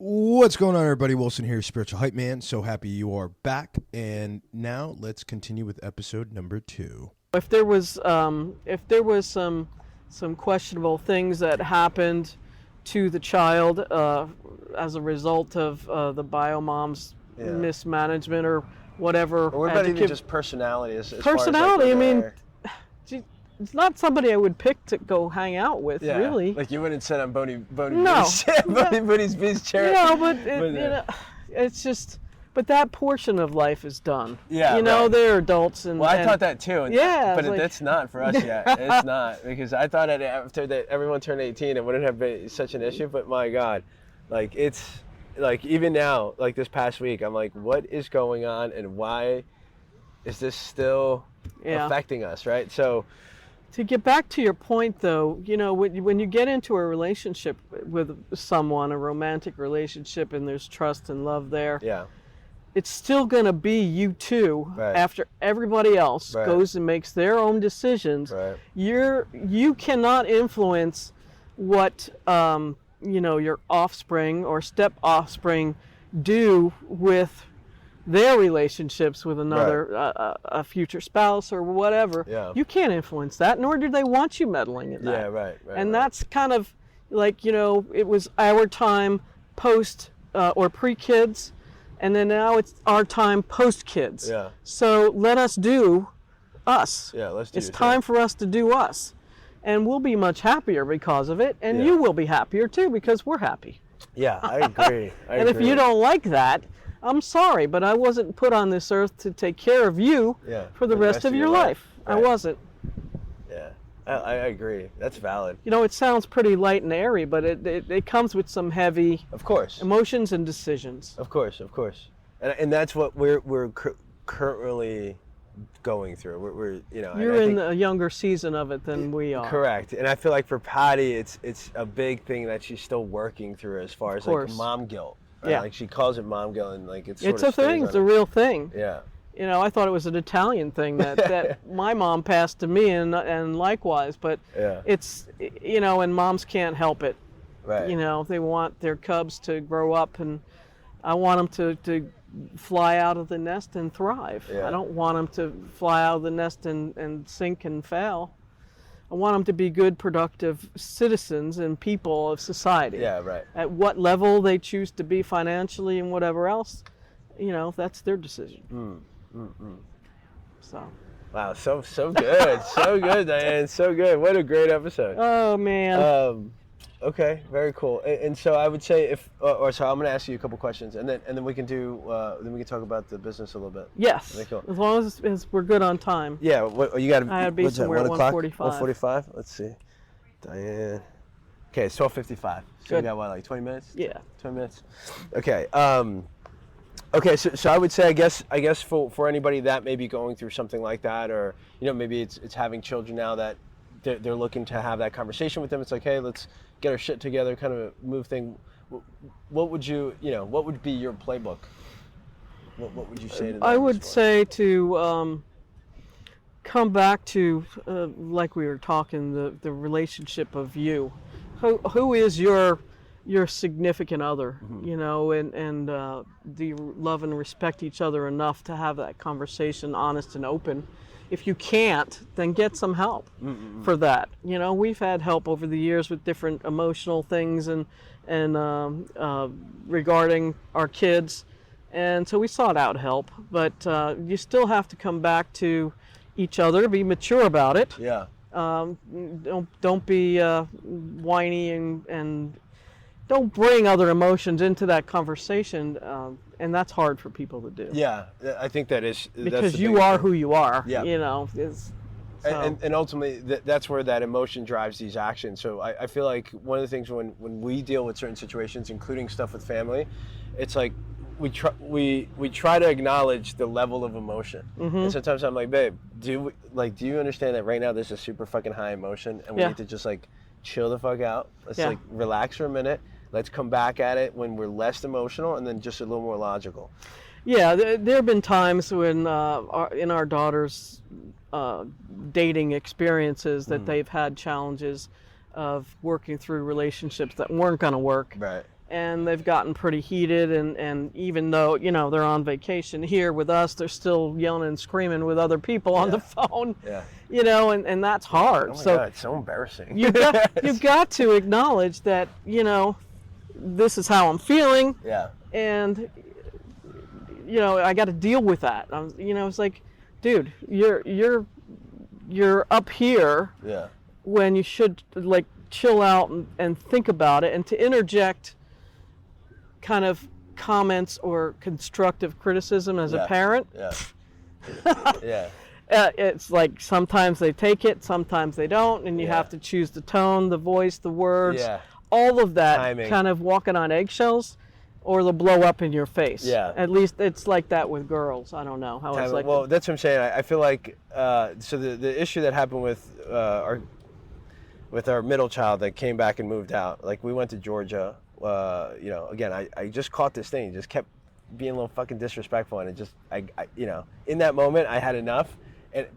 What's going on, everybody? Wilson here, Spiritual Hype Man. So happy you are back. And now let's continue with episode number 2. If there was some questionable things that happened to the child as a result of the biomom's mismanagement or whatever. Or what about even just personality? Personality, I mean, it's not somebody I would pick to go hang out with, really. Like you wouldn't sit on Boney no, B's chair. No, but it's just, but that portion of life is done. Yeah, you know, they're adults and. Well, I thought that too. But like, that's not for us yet. It's not, because I thought that after that everyone turned 18, it wouldn't have been such an issue. But my God, like it's like even now, like this past week, I'm like, what is going on and why is this still affecting us, right? So. To get back to your point, though, you know, when you get into a relationship with someone, a romantic relationship, and there's trust and love there, it's still going to be you two after everybody else goes and makes their own decisions. You cannot influence what your offspring or step offspring do with their relationships with another a future spouse or whatever. You can't influence that, nor do they want you meddling in that. And that's kind of like, you know, it was our time post or pre-kids, and then now it's our time post-kids. So let us do us. It's time for us to do us. And we'll be much happier because of it, and you will be happier too because we're happy. I agree. If you don't like that, I'm sorry, but I wasn't put on this earth to take care of you for the rest of your life. I wasn't. I agree. That's valid. You know, it sounds pretty light and airy, but it comes with some heavy emotions and decisions. Of course. And that's what we're currently going through. We're You're in a younger season of it than we are. Correct. And I feel like for Patty, it's a big thing that she's still working through as far as like mom guilt. Right? Like she calls it mom guilt, and like it's a thing. It's a real thing. You know, I thought it was an Italian thing that my mom passed to me, and likewise. But it's, you know, and moms can't help it. You know, they want their cubs to grow up, and I want them to fly out of the nest and thrive. I don't want them to fly out of the nest and sink and fail. I want them to be good, productive citizens and people of society. At what level they choose to be financially and whatever else, you know, that's their decision. So. Wow, so good, so good, Dianne, so good. What a great episode. Oh man. Okay, very cool. And so I would say I'm going to ask you a couple questions, and then we can talk about the business a little bit. Yes. Cool. As long as we're good on time. Yeah. You got to. I had to be somewhere at 1:45. 1:45. Let's see. Dianne. Okay, it's 12:55. So we got like 20 minutes? Yeah. 20 minutes. Okay. Okay. So I would say I guess for anybody that may be going through something like that, or you know maybe it's having children now that they're looking to have that conversation with them. It's like, hey, let's get our shit together, kind of a move thing. What would what would be your playbook? What would you say to them? I would say to come back to, like we were talking, the relationship of you. Who is your significant other, you know, and do you love and respect each other enough to have that conversation honest and open? If you can't, then get some help for that. You know, we've had help over the years with different emotional things and regarding our kids, and so we sought out help. But you still have to come back to each other, be mature about it. Don't be whiny and don't bring other emotions into that conversation. And that's hard for people to do. Yeah, I think that is. Because you are who you are, you know. And ultimately, that's where that emotion drives these actions. So I feel like one of the things when we deal with certain situations, including stuff with family, it's like we try to acknowledge the level of emotion. And sometimes I'm like, babe, do you understand that right now there's a super fucking high emotion, and we need to just like chill the fuck out. Let's like relax for a minute. Let's come back at it when we're less emotional and then just a little more logical. Yeah, there have been times when in our daughter's dating experiences that they've had challenges of working through relationships that weren't going to work. Right. and they've gotten pretty heated, and even though, you know, they're on vacation here with us, they're still yelling and screaming with other people on the phone. Yeah. You know, and that's hard. Oh my God, it's so embarrassing. You've got to acknowledge that, you know, this is how I'm feeling. Yeah. And, you know, I got to deal with that. You know, it's like, dude, you're up here. Yeah. When you should, like, chill out and think about it, and to interject kind of comments or constructive criticism as a parent. Yeah. Yeah. It's like sometimes they take it, sometimes they don't, and you have to choose the tone, the voice, the words, all of that. Timing. Kind of walking on eggshells, or they'll blow up in your face. Yeah. At least it's like that with girls. I don't know how it's like. Well, that's what I'm saying. I feel like so the issue that happened with our middle child that came back and moved out. Like, we went to Georgia. You know, again, I just caught this thing. He just kept being a little fucking disrespectful, and it just, I you know, in that moment I had enough.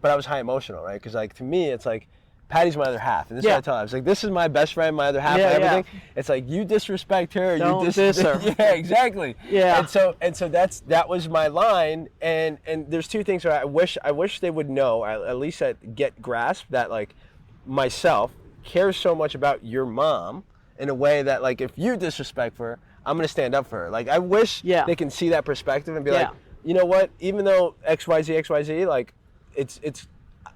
But I was high emotional, right? Because, like, to me, it's like, Patty's my other half, and this is what I tell her. I was like, this is my best friend, my other half, and everything. Yeah. It's like, you disrespect her, don't diss her. Yeah, exactly. Yeah. And so that was my line. And there's two things where I wish they would know, at least grasp that, like, myself cares so much about your mom in a way that, like, if you disrespect her, I'm gonna stand up for her. Like, I wish they can see that perspective and be like, you know what? Even though XYZ, like,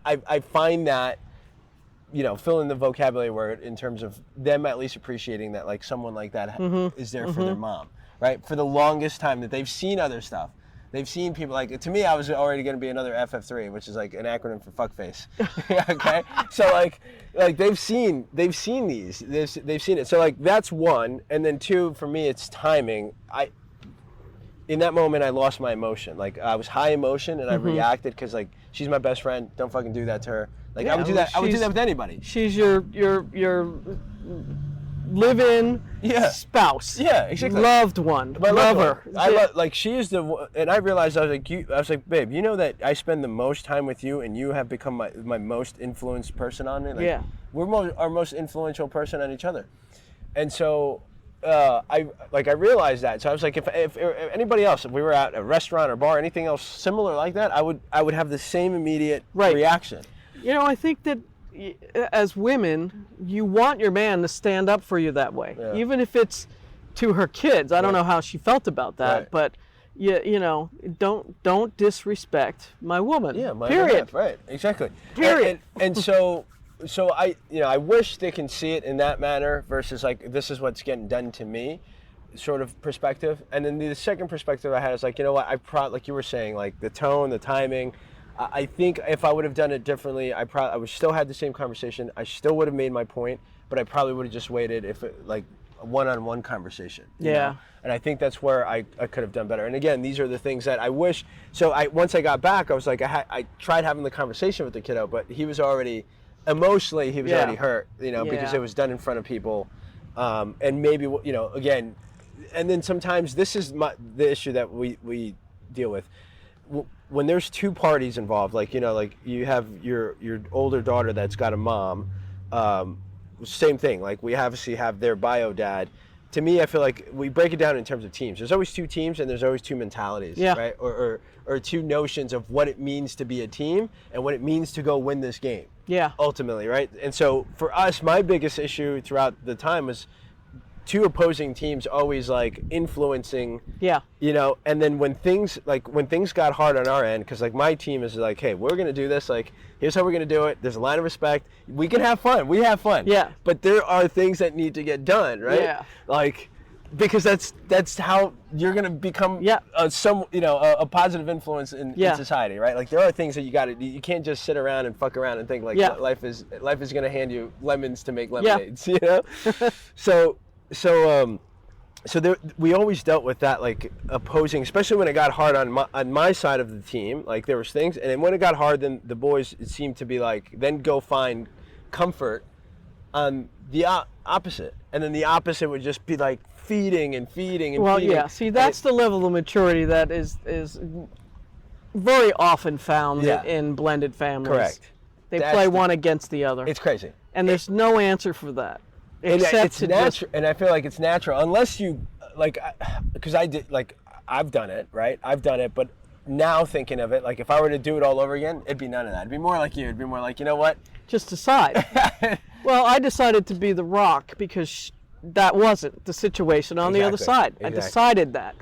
I find that, you know, fill in the vocabulary word in terms of them at least appreciating that, like, someone like that is there for their mom, right? For the longest time that they've seen other stuff. They've seen people, like, to me, I was already going to be another FF3, which is like an acronym for fuckface. Okay? So like they've seen these. They've seen it. So, like, that's one. And then two, for me, it's timing. In that moment, I lost my emotion. Like, I was high emotion, and I reacted because, like, she's my best friend. Don't fucking do that to her. Like, I would do that. I would do that with anybody. She's your live-in spouse. Yeah, exactly. Loved one. Lover. Like, she is and I realized, I was like, babe, you know that I spend the most time with you, and you have become my most influenced person on me. Like, we're our most influential person on each other, and so. I realized that, so I was like, if anybody else, if we were at a restaurant or bar, anything else similar like that, I would have the same immediate reaction. You know, I think that as women, you want your man to stand up for you that way, even if it's to her kids. I don't know how she felt about that, but you know, don't disrespect my woman. Yeah, my period. Right, exactly. Period. And so I wish they can see it in that manner versus, like, this is what's getting done to me, sort of perspective. And then the second perspective I had is, like, you know what, like you were saying, like, the tone, the timing. I think if I would have done it differently, I would still had the same conversation. I still would have made my point, but I probably would have just waited if it, like, a one-on-one conversation. You know? And I think that's where I could have done better. And again, these are the things that I wish. So once I got back, I was like, I tried having the conversation with the kiddo, but he was already. Emotionally, he was already hurt, you know, because it was done in front of people, and maybe, you know, again, and then sometimes this is the issue that we deal with when there's two parties involved. Like, you know, like, you have your older daughter that's got a mom, same thing. Like, we obviously have their bio dad. To me, I feel like we break it down in terms of teams. There's always two teams, and there's always two mentalities, right? Or two notions of what it means to be a team and what it means to go win this game. Yeah. Ultimately, right? And so for us, my biggest issue throughout the time was two opposing teams always, like, influencing. Yeah. You know, and then when things got hard on our end, because, like, my team is like, hey, we're gonna do this. Like, here's how we're gonna do it. There's a line of respect. We can have fun. We have fun. Yeah. But there are things that need to get done, right? Yeah. Like, because that's how you're gonna become a positive influence in society, right? Like, there are things that you can't just sit around and fuck around and think, like, life is gonna hand you lemons to make lemonades, you know? So there, we always dealt with that, like, opposing, especially when it got hard on my side of the team. Like, there was things, and then when it got hard, then the boys, it seemed to be like, then go find comfort on the opposite, and then the opposite would just be like feeding and feeding. Well, yeah. See, that's the level of maturity that is very often found in blended families. Correct. They play one against the other. It's crazy, and there's no answer for that. And it's natural, and I feel like it's natural unless you like, because I did, like, I've done it, right? I've done it, but now thinking of it, like, if I were to do it all over again, it'd be none of that. It'd be more like you. It'd be more like, you know what? Just decide. Well, I decided to be the rock because that wasn't the situation on the other side. I decided that.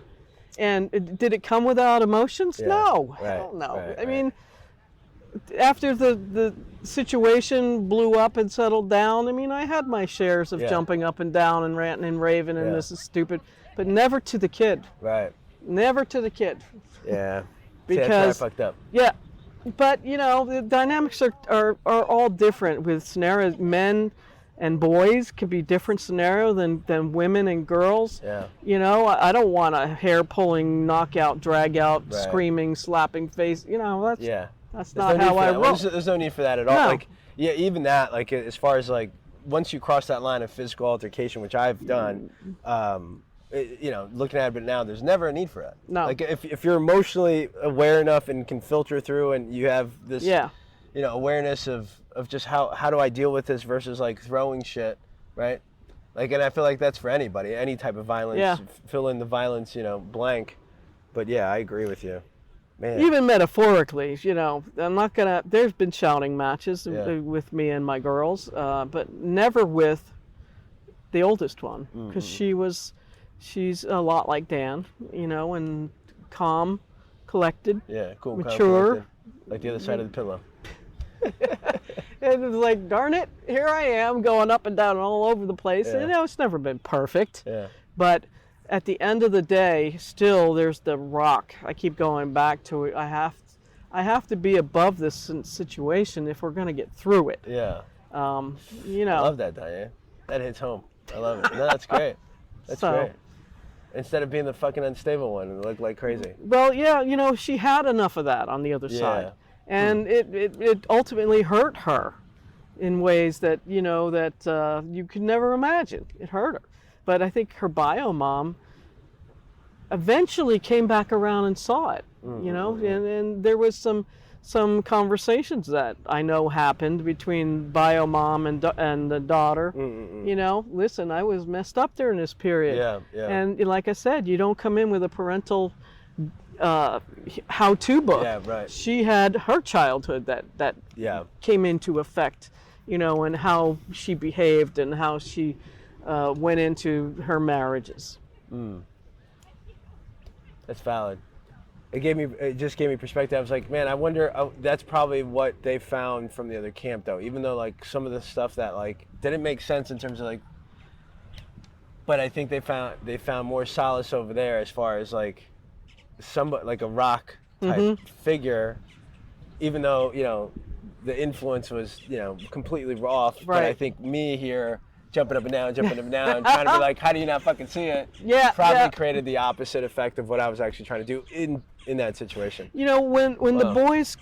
And did it come without emotions? Yeah. No. Hell no. I mean, after the situation blew up and settled down, I mean, I had my shares of jumping up and down and ranting and raving and this is stupid, but never to the kid. Right. Never to the kid. Yeah. Because that's where I fucked up. Yeah. But, you know, the dynamics are all different with scenarios. Men and boys could be different scenario than women and girls. Yeah. You know, I don't want a hair-pulling, knockout, drag-out, screaming, slapping face. You know, that's not how I roll. There's no need for that at all. No. Like, yeah, even that, like, as far as, like, once you cross that line of physical altercation, which I've done, you know, looking at it now, there's never a need for that. No. Like, if you're emotionally aware enough and can filter through and you have this, you know, awareness of just how do I deal with this versus, like, throwing shit, right? Like, and I feel like that's for anybody, any type of violence, fill in the violence, you know, blank. But, yeah, I agree with you. Man. Even metaphorically, you know, I'm not gonna. There's been shouting matches with me and my girls, but never with the oldest one because she's a lot like Dan, you know, and calm, collected, cool, mature, like the other side of the pillow. And it was like, darn it, here I am going up and down and all over the place. And, you know, it's never been perfect, but at the end of the day, still there's the rock. I keep going back to it. I have to be above this situation if we're going to get through it. Yeah. You know. I love that, Diane. That hits home. I love it. No, that's great. That's great. Instead of being the fucking unstable one and look like crazy. Well, yeah, you know, she had enough of that on the other side. And it ultimately hurt her in ways that, you know, that you could never imagine. It hurt her. But I think her bio mom eventually came back around and saw it, you know, and there was some conversations that I know happened between bio mom and the daughter. You know, listen, I was messed up during this period. And like I said, you don't come in with a parental how-to book. Yeah, right. She had her childhood that came into effect, you know, and how she behaved and how she went into her marriages. That's valid. It just gave me perspective. I was like, man, I wonder. That's probably what they found from the other camp, though. Even though, like, some of the stuff that, like, didn't make sense in terms of, like, but I think they found more solace over there as far as, like, somebody like a rock type figure. Even though, you know, the influence was, you know, completely off. Right. But I think me here jumping up and down, trying to be like, how do you not fucking see it? Probably created the opposite effect of what I was actually trying to do in that situation. You know, when the boys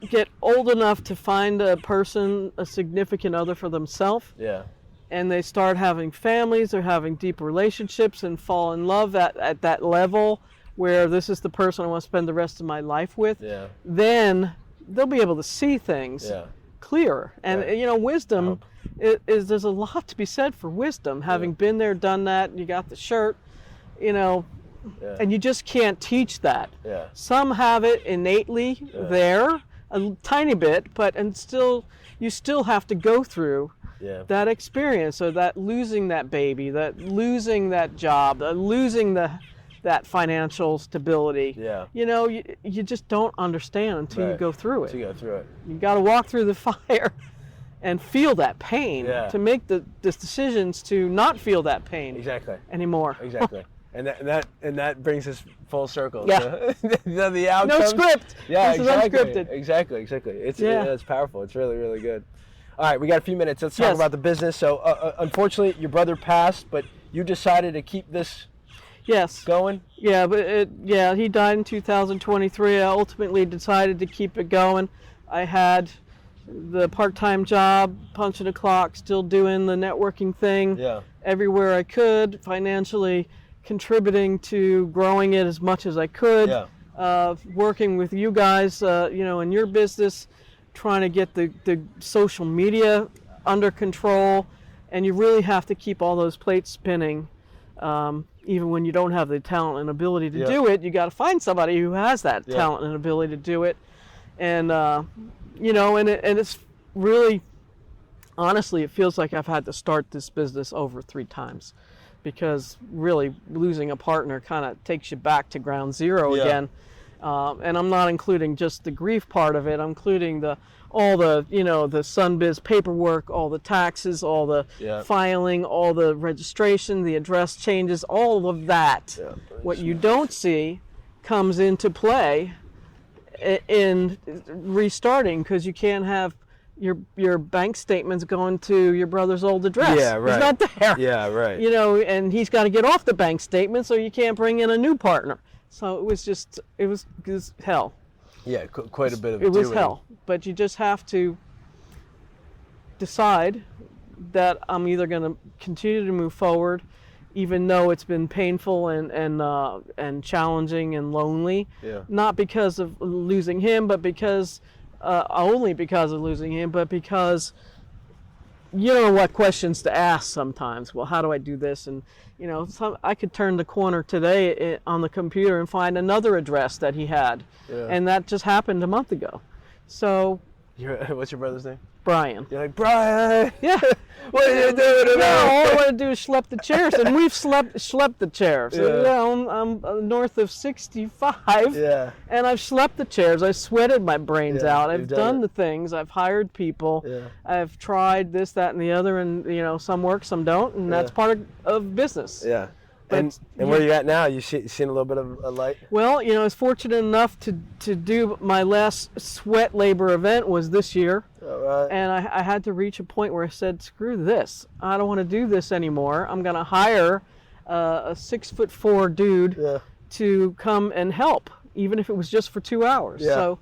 get old enough to find a significant other for themselves, and they start having families or having deep relationships and fall in love at that level where this is the person I want to spend the rest of my life with, then they'll be able to see things clearer. And, you know, wisdom there's a lot to be said for wisdom, having been there, done that, you got the shirt, you know, and you just can't teach that. Some have it innately there, a tiny bit, but you still have to go through that experience, or that losing that baby, that losing that job, losing that financial stability. You know, you just don't understand until you go through it. You got to walk through the fire and feel that pain to make the decisions to not feel that pain anymore. And that brings us full circle. The outcomes. No script. This is unscripted. Exactly. It's powerful. It's really, really good. All right, we got a few minutes. Let's talk about the business. So, unfortunately, your brother passed, but you decided to keep this going? Yeah, but he died in 2023. I ultimately decided to keep it going. I had the part-time job, punching a clock, still doing the networking thing everywhere I could, financially contributing to growing it as much as I could, working with you guys, you know, in your business, trying to get the social media under control, and you really have to keep all those plates spinning Even when you don't have the talent and ability to do it, you got to find somebody who has that talent and ability to do it. And you know, and it's really, honestly, it feels like I've had to start this business over 3 times, because really losing a partner kind of takes you back to ground zero again. And I'm not including just the grief part of it. I'm including all the you know, the Sunbiz paperwork, all the taxes, all the filing, all the registration, the address changes, all of that. What you don't see comes into play in restarting, because you can't have your bank statements going to your brother's old address. Yeah, right. He's not there. Yeah, right. You know, and he's got to get off the bank statement, so you can't bring in a new partner. So it was hell. Yeah, quite a bit of it was hell. But you just have to decide that I'm either going to continue to move forward, even though it's been painful and challenging and lonely. Not because of losing him, but because only because of losing him, but because you don't know what questions to ask sometimes. Well, how do I do this? And you know, I could turn the corner today on the computer and find another address that he had, and that just happened a month ago. So, what's your brother's name? Brian. You're like, Brian. Yeah. What are you doing today? No, all I want to do is schlep the chairs, and we've schlepped the chairs. I'm north of 65, and I've schlepped the chairs. I sweated my brains out. I've done the things. I've hired people. I've tried this, that, and the other, and you know, some work, some don't, and that's part of business. Yeah. And where you at now? You seen a little bit of a light? Well, you know, I was fortunate enough to do my last sweat labor event was this year. Right. And I had to reach a point where I said, screw this. I don't want to do this anymore. I'm going to hire a 6'4" dude to come and help, even if it was just for 2 hours. So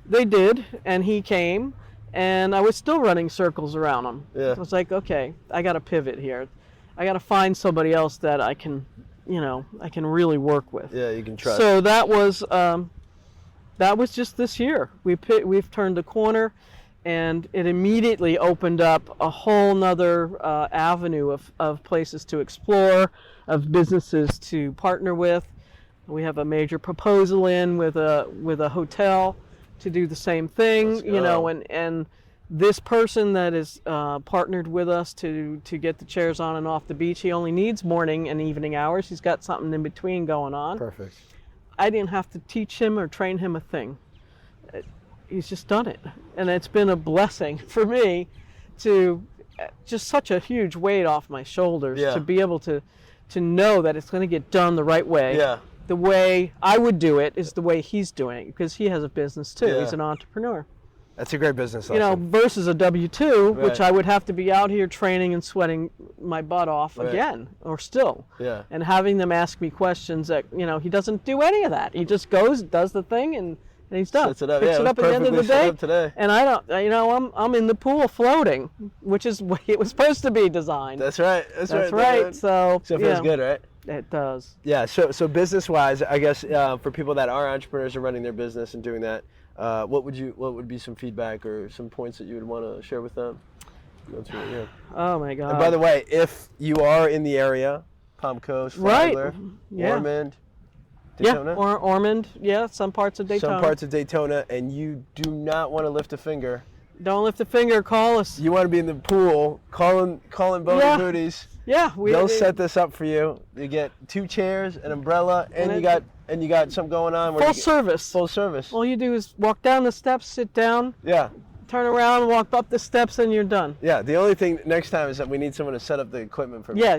they did, and he came, and I was still running circles around him. I was like, okay, I got to pivot here. I got to find somebody else that I can, you know, I can really work with. Yeah, you can trust. So that was just this year. We've turned the corner, and it immediately opened up a whole nother avenue of places to explore, of businesses to partner with. We have a major proposal in with a hotel to do the same thing, you know, and this person that is partnered with us to get the chairs on and off the beach, he only needs morning and evening hours. He's got something in between going on. Perfect. I didn't have to teach him or train him a thing. He's just done it. And it's been a blessing for me to just such a huge weight off my shoulders to be able to know that it's going to get done the right way. The way I would do it is the way he's doing it, because he has a business too. He's an entrepreneur. That's a great business lesson. You know, versus a W-2, which I would have to be out here training and sweating my butt off again, or still. And having them ask me questions that, you know, he doesn't do any of that. He just goes, does the thing, and he's done. Sets it up. Picks it up at the end of the day. Today. And I don't, you know, I'm in the pool floating, which is what it was supposed to be designed. That's right. That's right. So it feels good, right? It does. Yeah. So business-wise, I guess for people that are entrepreneurs and running their business and doing that, what would be some feedback or some points that you would want to share with them? Oh my God. And by the way, if you are in the area, Palm Coast, Flagler, Ormond, Daytona? Ormond, some parts of Daytona. Some parts of Daytona, and you do not want to lift a finger. Don't lift a finger, call us. You want to be in the pool, calling Boney Booties. Yeah, they'll set this up for you. You get 2 chairs, an umbrella, and you got something going on. Full service. Full service. All you do is walk down the steps, sit down. Yeah. Turn around, walk up the steps, and you're done. Yeah. The only thing next time is that we need someone to set up the equipment for me. Yeah.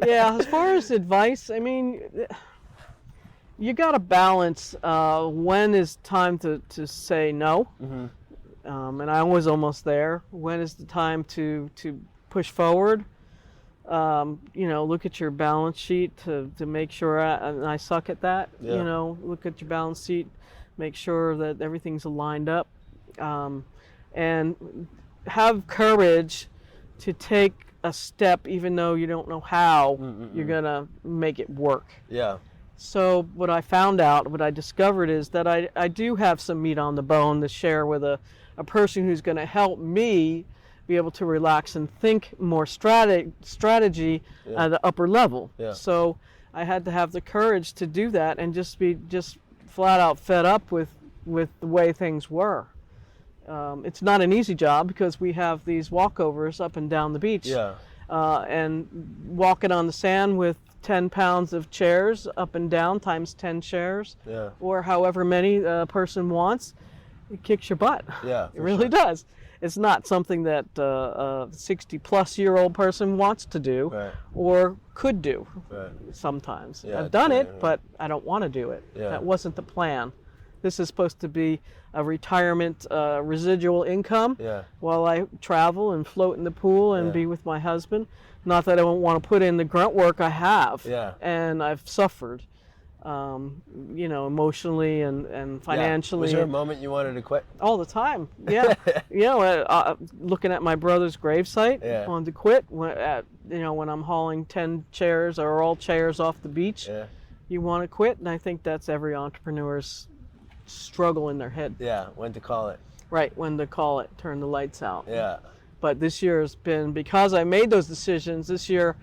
Yeah. As far as advice, I mean, you got to balance when is time to say no. And I was almost there. When is the time to push forward? You know, look at your balance sheet to make sure, and I suck at that. You know, look at your balance sheet, make sure that everything's lined up, and have courage to take a step even though you don't know how you're gonna make it work. Yeah. So what I discovered is that I do have some meat on the bone to share with a person who's going to help me be able to relax and think more strategy at the upper level. Yeah. So I had to have the courage to do that and just be flat out fed up with the way things were. It's not an easy job because we have these walkovers up and down the beach. Yeah. And walking on the sand with 10 pounds of chairs up and down times 10 chairs, or however many a person wants, it kicks your butt. Yeah, it really does. It's not something that a 60-plus-year-old person wants to do or could do sometimes. I've done it, but I don't want to do it. That wasn't the plan. This is supposed to be a retirement residual income while I travel and float in the pool and be with my husband. Not that I don't want to put in the grunt work I have, and I've suffered, emotionally and financially. Was there a moment you wanted to quit? All the time, looking at my brother's gravesite, wanted to quit. When I'm hauling 10 chairs or all chairs off the beach, you want to quit, and I think that's every entrepreneur's struggle in their head. Yeah, when to call it. Right, when to call it, turn the lights out. Yeah. But this year has been, because I made those decisions, this year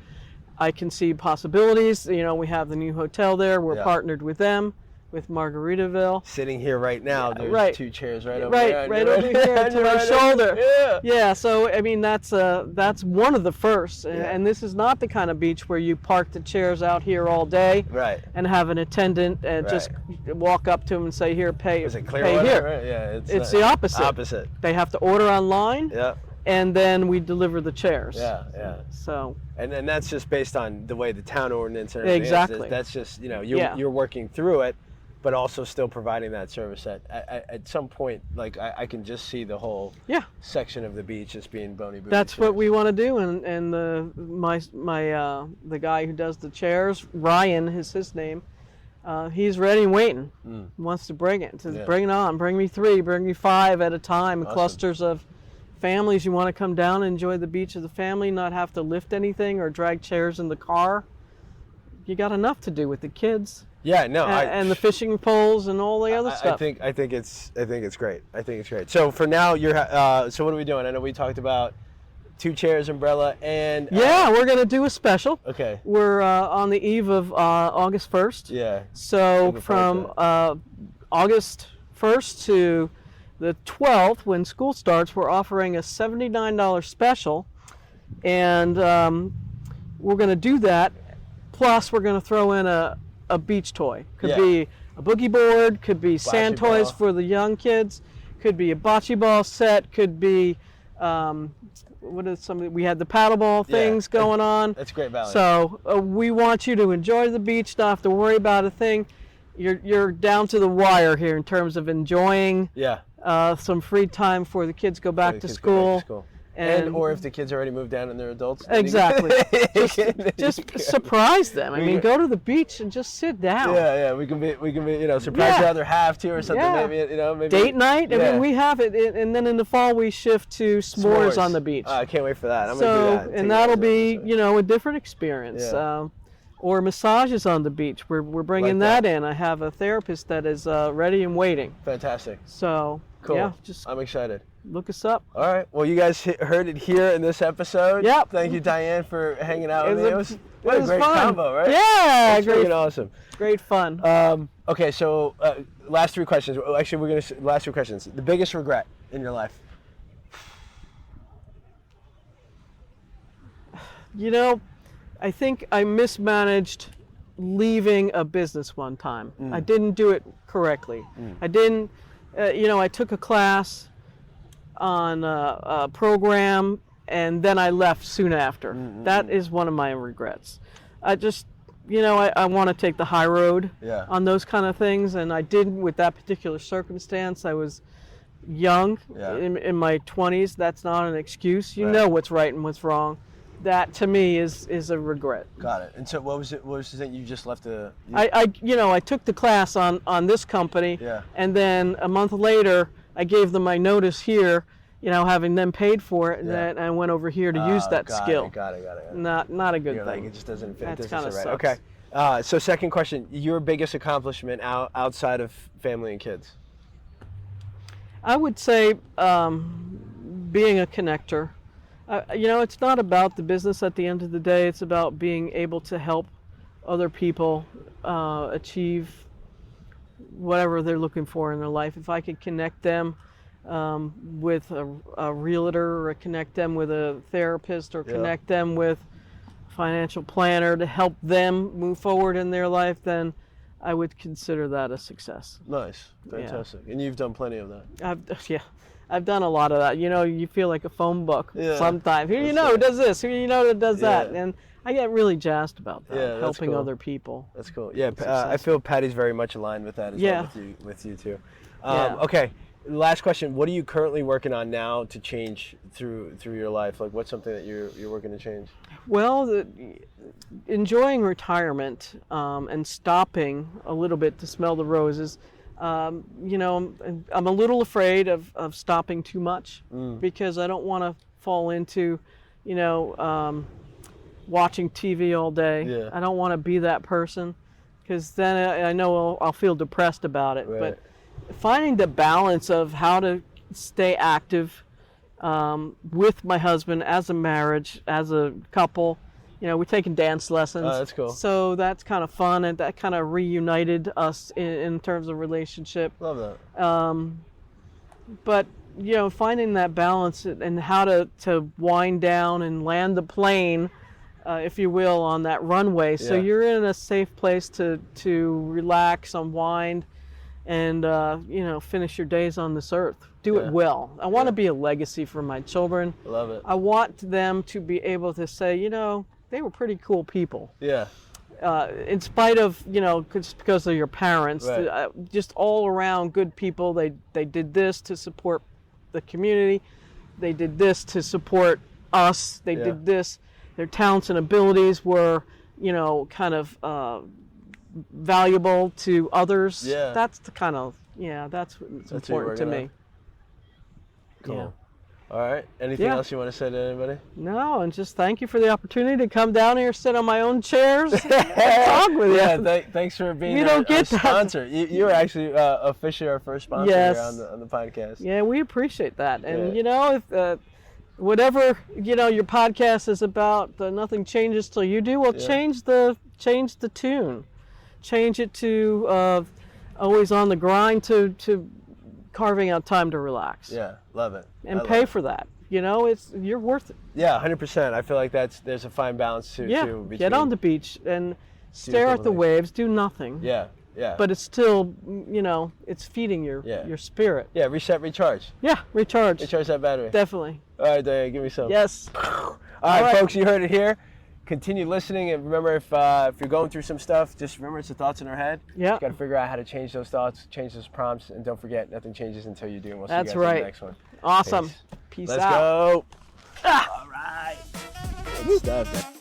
I can see possibilities. We have the new hotel there. We're partnered with them, with Margaritaville. Sitting here right now, there's 2 chairs right over there. Right over here to our shoulder. Yeah, so I mean that's one of the firsts. And this is not the kind of beach where you park the chairs out here all day and have an attendant just walk up to them and say, here, pay, is it clear pay water? here. Right? Yeah, it's the opposite. They have to order online. Yeah. And then we deliver the chairs. Yeah. So. And that's just based on the way the town ordinance and everything exactly. is. That's just you're working through it, but also still providing that service. At some point, like I can just see the whole section of the beach as being bony booty. That's what we want to do, and the guy who does the chairs, Ryan is his name. He's ready and waiting. Wants to bring it. Says, bring it on. Bring me 3. Bring me 5 at a time. Awesome. Clusters of families. You want to come down and enjoy the beach as a family, not have to lift anything or drag chairs in the car. You got enough to do with the kids. Yeah, no, and the fishing poles and all the other stuff. I think it's great. I think it's great. So for now, so what are we doing? I know we talked about 2 chairs, umbrella, and we're gonna do a special. Okay. We're on the eve of August 1st. Yeah. So from August 1st to the 12th, when school starts, we're offering a $79 special, and we're going to do that. Plus, we're going to throw in a beach toy. Could be a boogie board, could be sand toys for the young kids, could be a bocce ball set, could be we had the paddleball things going on. That's great value. So we want you to enjoy the beach, not have to worry about a thing. You're down to the wire here in terms of enjoying some free time before the kids go back to school. And or if the kids already moved down and they're adults. Exactly. just surprise them. I mean, go to the beach and just sit down. Yeah. We can be surprise your other half too or something. Yeah. Maybe date night. I mean, we have it, and then in the fall we shift to s'mores on the beach. I can't wait for that. I'm gonna do that. And that'll be a different experience. Yeah. Or massages on the beach. We're bringing that in. I have a therapist that is ready and waiting. Fantastic. So cool. I'm excited. Look us up. All right. Well, you guys heard it here in this episode. Yep. Thank you, Dianne, for hanging out with me. It was a great fun. combo, right? Yeah. It's freaking awesome. Great fun. Okay, so last 3 questions. Actually, last 3 questions. The biggest regret in your life? I think I mismanaged leaving a business one time. I didn't do it correctly. I didn't, I took a class on a program and then I left soon after. That is one of my regrets. I just, I want to take the high road on those kind of things, and I didn't with that particular circumstance. I was young, in my 20s. That's not an excuse. You know what's right and what's wrong. That to me is a regret. Got it. And so what was it? What was the thing you just left? I took the class on this company, and then a month later I gave them my notice here, having them paid for it, and then I went over here to use that skill. Got it. Not a good thing. It just doesn't fit. That's kind of right. Okay. So second question: your biggest accomplishment outside of family and kids? I would say being a connector. It's not about the business at the end of the day. It's about being able to help other people achieve whatever they're looking for in their life. If I could connect them with a realtor, or connect them with a therapist, or connect them with a financial planner to help them move forward in their life, then I would consider that a success. Nice. Fantastic. Yeah. And you've done plenty of that. I've done a lot of that. You feel like a phone book sometimes. Who who does this? Who who does that? And I get really jazzed about that, helping other people. That's cool. Yeah, I feel Patty's very much aligned with that as well with you too. Okay, last question. What are you currently working on now to change through your life? Like, what's something that you're working to change? Well, enjoying retirement and stopping a little bit to smell the roses. I'm a little afraid of stopping too much because I don't want to fall into, watching TV all day. Yeah. I don't want to be that person because then I know I'll feel depressed about it. Right. But finding the balance of how to stay active with my husband as a marriage, as a couple. We're taking dance lessons. Oh, that's cool. So that's kind of fun, and that kind of reunited us in terms of relationship. Love that. But finding that balance and how to wind down and land the plane, if you will, on that runway. So you're in a safe place to relax, unwind, and finish your days on this earth. Do it well. I want to be a legacy for my children. Love it. I want them to be able to say, they were pretty cool people. Yeah. In spite of, just because of your parents, just all around good people. They did this to support the community. They did this to support us. They did this. Their talents and abilities were, kind of valuable to others. Yeah. That's the kind of, that's what's important to me. Cool. Yeah. All right. Anything else you want to say to anybody? No, and just thank you for the opportunity to come down here, sit on my own chairs, and talk with you. Yeah, thanks for being our sponsor. You were actually officially our first sponsor here on the podcast. Yeah, we appreciate that. And if whatever your podcast is about, nothing changes till you do. Well, change the tune, change it to always on the grind to carving out time to relax. Yeah, love it. And pay for that. You're worth it. Yeah, 100%. I feel like there's a fine balance to between. Get on the beach and stare at the waves, do nothing. Yeah. But it's still, it's feeding your spirit. Yeah, reset, recharge. Yeah, recharge. Recharge that battery. Definitely. All right, Dianne, give me some. Yes. All right, folks, you heard it here. Continue listening, and remember, if you're going through some stuff, just remember it's the thoughts in our head. Yeah. You got to figure out how to change those thoughts, change those prompts, and don't forget, nothing changes until you do. And we'll see you guys in the next one. Awesome. Peace out. Let's go. All right. Good stuff.